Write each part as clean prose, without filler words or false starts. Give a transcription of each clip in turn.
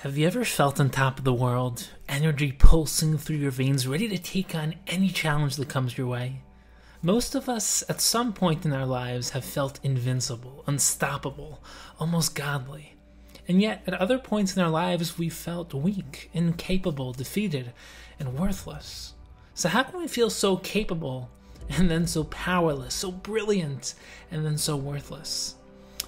Have you ever felt on top of the world, energy pulsing through your veins, ready to take on any challenge that comes your way? Most of us, at some point in our lives, have felt invincible, unstoppable, almost godly. And yet, at other points in our lives, we felt weak, incapable, defeated, and worthless. So how can we feel so capable, and then so powerless, so brilliant, and then so worthless?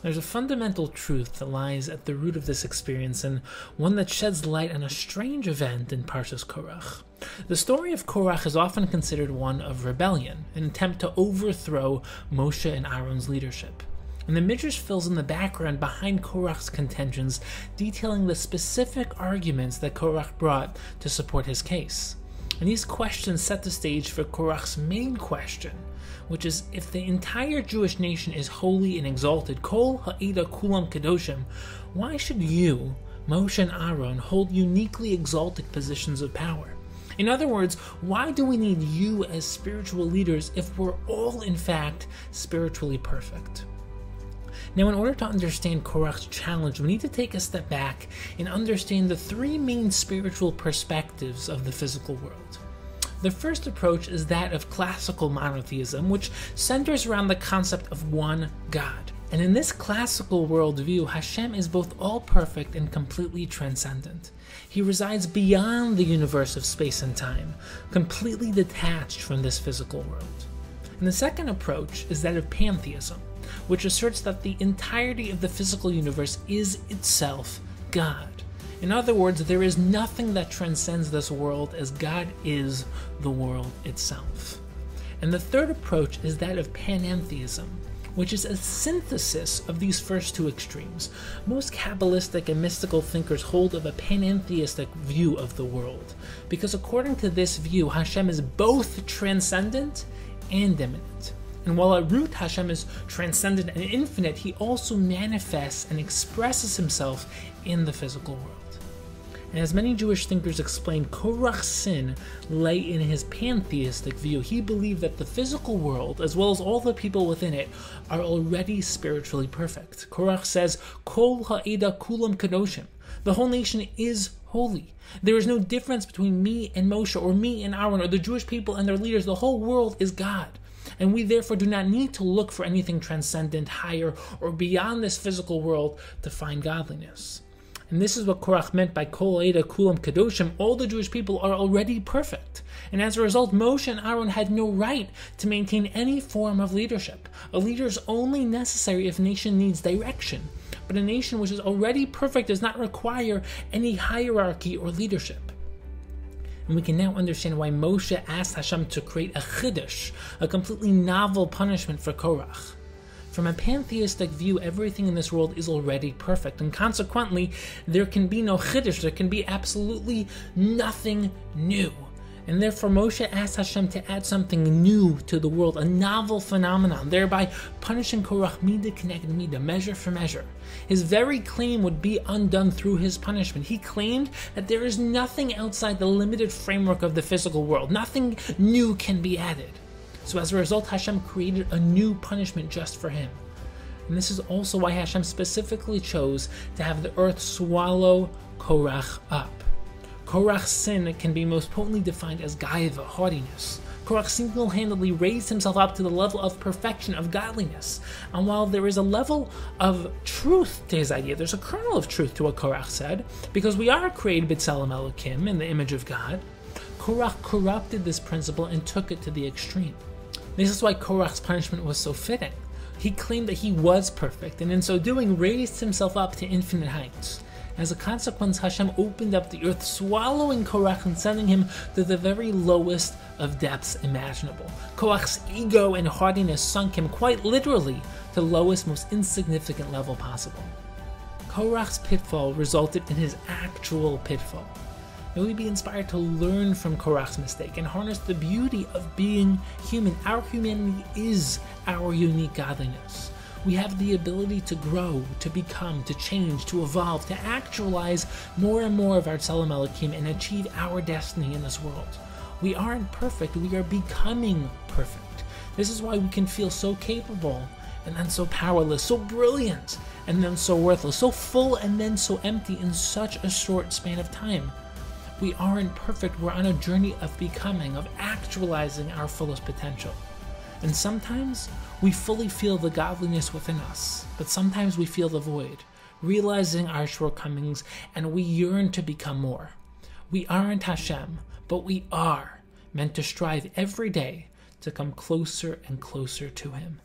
There's a fundamental truth that lies at the root of this experience, and one that sheds light on a strange event in Parshas Korach. The story of Korach is often considered one of rebellion, an attempt to overthrow Moshe and Aaron's leadership. And the Midrash fills in the background behind Korach's contentions, detailing the specific arguments that Korach brought to support his case. And these questions set the stage for Korach's main question, which is, if the entire Jewish nation is holy and exalted, Kol Ha'ida Kulam Kedoshim, why should you, Moshe and Aaron, hold uniquely exalted positions of power? In other words, why do we need you as spiritual leaders if we're all, in fact, spiritually perfect? Now, in order to understand Korach's challenge, we need to take a step back and understand the three main spiritual perspectives of the physical world. The first approach is that of classical monotheism, which centers around the concept of one God. And in this classical worldview, Hashem is both all-perfect and completely transcendent. He resides beyond the universe of space and time, completely detached from this physical world. And the second approach is that of pantheism, which asserts that the entirety of the physical universe is itself God. In other words, there is nothing that transcends this world, as God is the world itself. And the third approach is that of panentheism, which is a synthesis of these first two extremes. Most Kabbalistic and mystical thinkers hold of a panentheistic view of the world, because according to this view, Hashem is both transcendent and immanent. And while at root Hashem is transcendent and infinite, he also manifests and expresses himself in the physical world. And as many Jewish thinkers explain, Korach's sin lay in his pantheistic view. He believed that the physical world, as well as all the people within it, are already spiritually perfect. Korach says, Kol ha'eda kulam kadoshim. The whole nation is holy. There is no difference between me and Moshe, or me and Aaron, or the Jewish people and their leaders. The whole world is God. And we therefore do not need to look for anything transcendent, higher, or beyond this physical world to find godliness. And this is what Korach meant by Kol Ha'eda Kulam Kadoshim. All the Jewish people are already perfect. And as a result, Moshe and Aaron had no right to maintain any form of leadership. A leader is only necessary if a nation needs direction. But a nation which is already perfect does not require any hierarchy or leadership. And we can now understand why Moshe asked Hashem to create a chiddush, a completely novel punishment for Korach. From a pantheistic view, everything in this world is already perfect, and consequently, there can be no chiddush, there can be absolutely nothing new. And therefore, Moshe asked Hashem to add something new to the world, a novel phenomenon, thereby punishing Korach midah k'neged midah, measure for measure. His very claim would be undone through his punishment. He claimed that there is nothing outside the limited framework of the physical world. Nothing new can be added. So as a result, Hashem created a new punishment just for him. And this is also why Hashem specifically chose to have the earth swallow Korach up. Korach's sin can be most potently defined as gaiva, haughtiness. Korach single-handedly raised himself up to the level of perfection, of godliness. And while there is a level of truth to his idea, there's a kernel of truth to what Korach said, because we are created b'tselem Elokim, in the image of God, Korach corrupted this principle and took it to the extreme. This is why Korach's punishment was so fitting. He claimed that he was perfect, and in so doing raised himself up to infinite heights. As a consequence, Hashem opened up the earth, swallowing Korach and sending him to the very lowest of depths imaginable. Korach's ego and haughtiness sunk him quite literally to the lowest, most insignificant level possible. Korach's pitfall resulted in his actual pitfall. May we be inspired to learn from Korach's mistake and harness the beauty of being human. Our humanity is our unique godliness. We have the ability to grow, to become, to change, to evolve, to actualize more and more of our Tselem Elokim and achieve our destiny in this world. We aren't perfect, we are becoming perfect. This is why we can feel so capable and then so powerless, so brilliant, and then so worthless, so full and then so empty in such a short span of time. We aren't perfect. We're on a journey of becoming, of actualizing our fullest potential. And sometimes we fully feel the godliness within us, but sometimes we feel the void, realizing our shortcomings, and we yearn to become more. We aren't Hashem, but we are meant to strive every day to come closer and closer to Him.